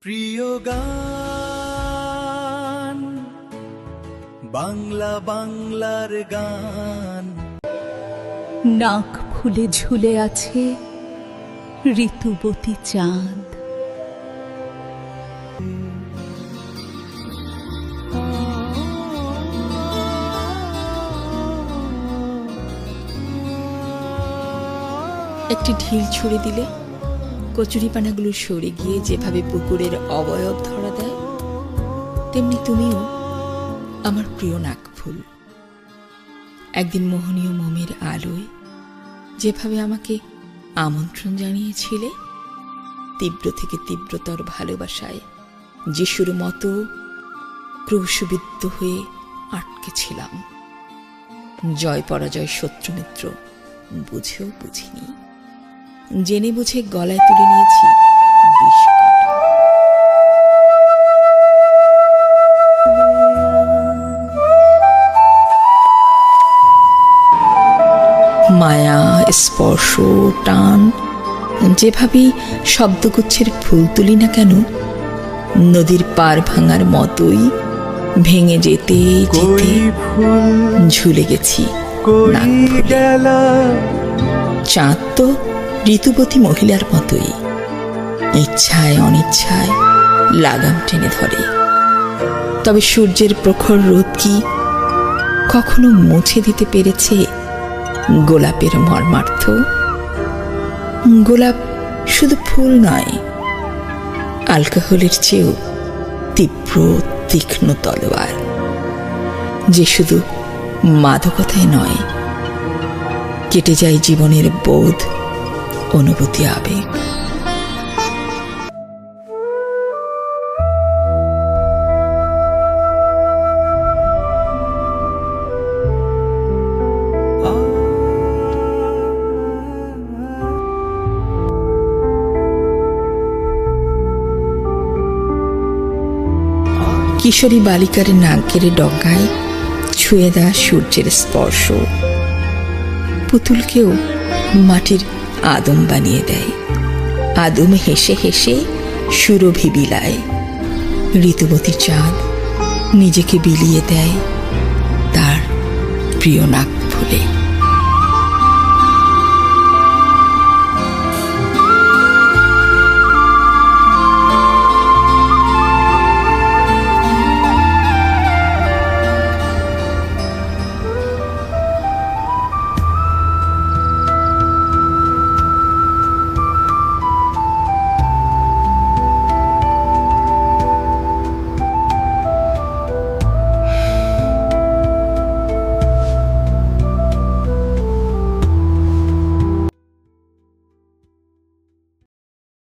প্রিয় গান বাংলা বাংলার গান। নাক ফুলে ঝুলে আছে ঋতুবতী চাঁদ। একটি ঢিল ছুঁড়ে দিলে কচুরিপানাগুলো সরে গিয়ে যেভাবে পুকুরের অবয়ব ধরা দেয়, তেমনি তুমিও আমার প্রিয় নাকফুল। একদিন মোহনীয় মোমের আলোয় যেভাবে আমাকে আমন্ত্রণ জানিয়েছিলে, তীব্র থেকে তীব্রতর ভালোবাসায় যিশুর মতো ক্রুশবিদ্ধ হয়ে আটকে ছিলাম। জয় পরাজয় শত্রুমিত্র বুঝেও বুঝিনি, জেনে বুঝে গলায় তুলে নিয়েছি বিষ কাঁটা। মায়া, স্পর্শ, টান যেভাবেই শব্দগুচ্ছের ফুল তুলি না কেন, নদীর পার ভাঙার মতোই ভেঙে যেতে যেতে ঝুলে গেছি নাক ফুলে। চাঁদ তো ঋতুবতী মহিলার মতোই ইচ্ছায় অনিচ্ছায় লাগাম টেনে ধরে। তবে সূর্যের প্রখর রোদ কি কখনো মুছে দিতে পেরেছে গোলাপের মর্মার্থ? গোলাপ শুধু ফুল নয়, অ্যালকোহলের চেয়েও তীব্র তীক্ষ্ণ তলোয়ার, যে শুধু মাদকতায় নয়, কেটে যায় জীবনের বোধ, অনুভূতি, আবেগ। কিশোরী বালিকার নাকের ডগায় ছুঁয়ে দেওয়া সূর্যের স্পর্শ পুতুলকেও মাটির আদম বানিয়ে দেয়। আদম হেসে হেসে সুরভি বিলায়। ঋতুবতী চাঁদ নিজেকে বিলিয়ে দেয় তার প্রিয় নাক ফুলে।